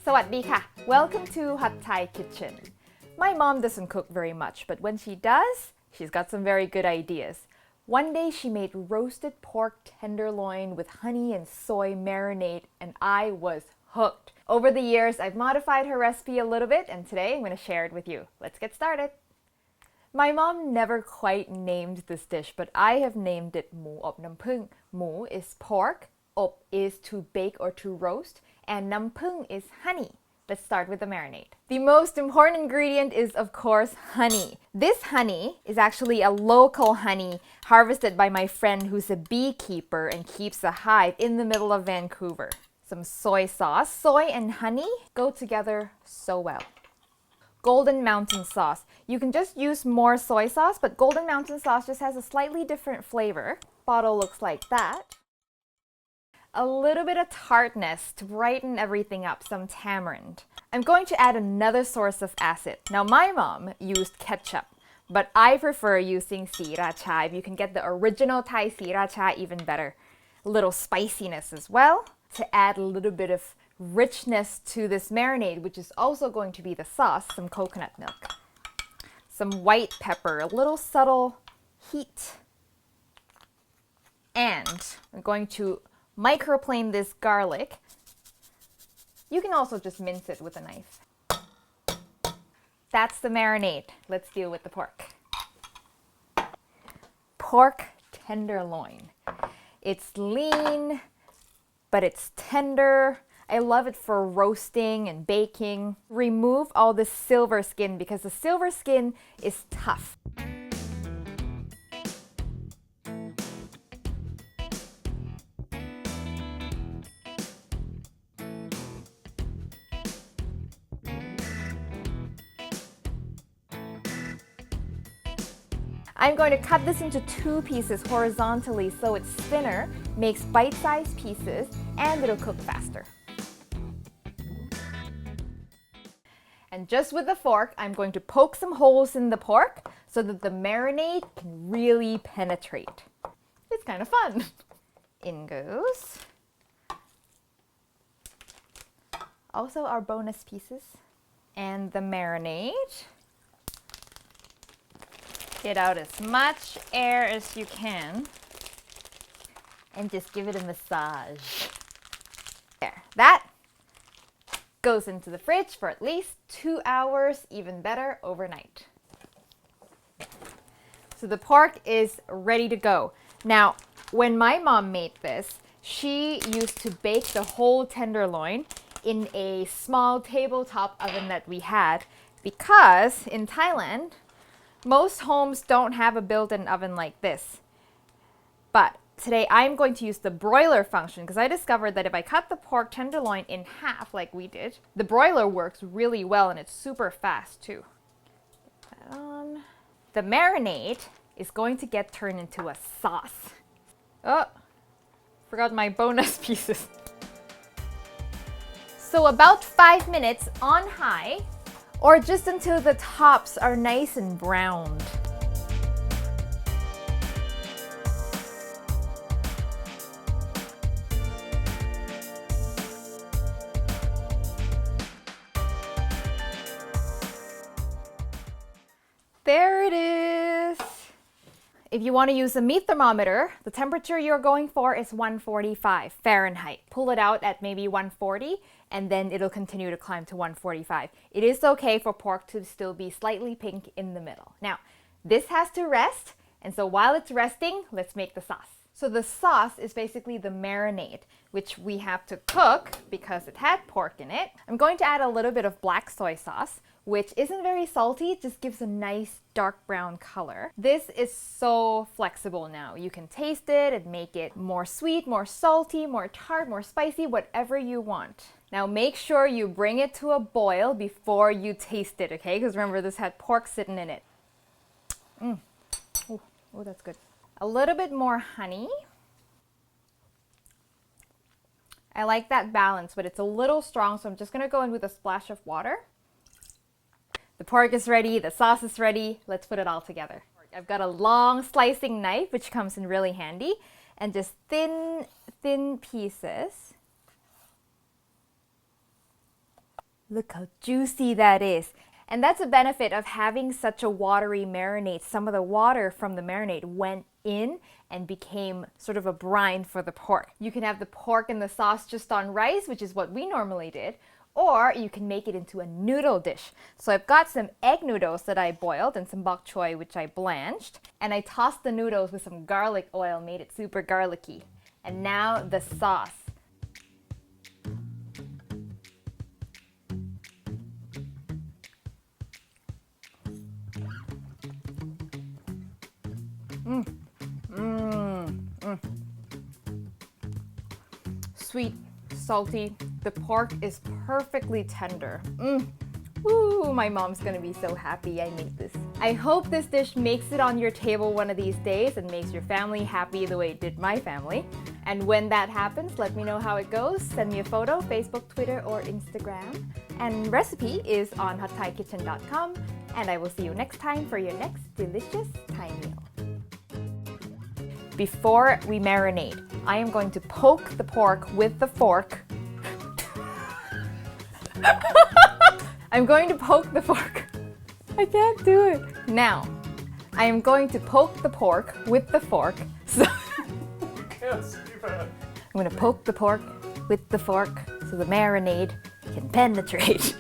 สวัสดีค่ะ Welcome to Hot Thai Kitchen. My mom doesn't cook very much, but when she does, she's got some very good ideas. One day she made roasted pork tenderloin with honey and soy marinade, and I was hooked. Over the years, I've modified her recipe a little bit, and today I'm going to share it with you. Let's get started. My mom never quite named this dish, but I have named it หมูอบน้ำผึ้ง หมู is pork, อบ is to bake or to roast, and น้ำผึ้ง is honey. Let's start with the marinade. The most important ingredient is, of course, honey. This honey is actually a local honey harvested by my friend who's a beekeeper and keeps a hive in the middle of Vancouver. Some soy sauce. Soy and honey go together so well. Golden Mountain sauce. You can just use more soy sauce, but Golden Mountain sauce just has a slightly different flavor. Bottle looks like that. A little bit of tartness to brighten everything up, some tamarind. I'm going to add another source of acid. Now my mom used ketchup, but I prefer using sriracha. If you can get the original Thai sriracha, even better. A little spiciness as well to add a little bit of richness to this marinade, which is also going to be the sauce, some coconut milk. Some white pepper, a little subtle heat. And I'm going to microplane this garlic. You can also just mince it with a knife. That's the marinade. Let's deal with the pork. Pork tenderloin. It's lean, but it's tender. I love it for roasting and baking. Remove all the silver skin because the silver skin is tough. I'm going to cut this into 2 pieces horizontally so it's thinner, makes bite-sized pieces, and it'll cook faster. And just with the fork, I'm going to poke some holes in the pork so that the marinade can really penetrate. It's kind of fun. In goes. Also our bonus pieces. And the marinade. Get out as much air as you can. And just give it a massage. There. That goes into the fridge for at least 2 hours, even better, overnight. So the pork is ready to go. Now, when my mom made this, she used to bake the whole tenderloin in a small tabletop oven that we had because in Thailand, most homes don't have a built-in oven like this. But today I'm going to use the broiler function because I discovered that if I cut the pork tenderloin in half like we did, the broiler works really well and it's super fast too. Get that on. The marinade is going to get turned into a sauce. Oh, forgot my bonus pieces. So about 5 minutes on high, or just until the tops are nice and browned. There it is. If you want to use a meat thermometer, the temperature you're going for is 145 Fahrenheit. Pull it out at maybe 140 and then it'll continue to climb to 145. It is okay for pork to still be slightly pink in the middle. Now, this has to rest, and so while it's resting, let's make the sauce. So the sauce is basically the marinade, which we have to cook because it had pork in it. I'm going to add a little bit of black soy sauce, which isn't very salty, it just gives a nice dark brown color. This is so flexible now. You can taste it and make it more sweet, more salty, more tart, more spicy, whatever you want. Now make sure you bring it to a boil before you taste it, okay? Because remember, this had pork sitting in it. Oh, that's good. A little bit more honey. I like that balance, but it's a little strong, so I'm just gonna go in with a splash of water. The pork is ready, the sauce is ready. Let's put it all together. I've got a long slicing knife, which comes in really handy, and just thin pieces. Look how juicy that is. And that's a benefit of having such a watery marinade. Some of the water from the marinade went in and became sort of a brine for the pork. You can have the pork and the sauce just on rice, which is what we normally did, or you can make it into a noodle dish. So I've got some egg noodles that I boiled and some bok choy which I blanched, and I tossed the noodles with some garlic oil, made it super garlicky. And now the sauce. Sweet, salty. The pork is perfectly tender. Ooh, my mom's gonna be so happy I made this. I hope this dish makes it on your table one of these days and makes your family happy the way it did my family. And when that happens, let me know how it goes. Send me a photo, Facebook, Twitter, or Instagram. And recipe is on hotthaikitchen.com. And I will see you next time for your next delicious Thai meal. Before we marinate, I am going to poke the pork with the fork. I'm going to poke the fork. I can't do it. Now, I am going to poke the pork with the fork. So I'm going to poke the pork with the fork so the marinade can penetrate.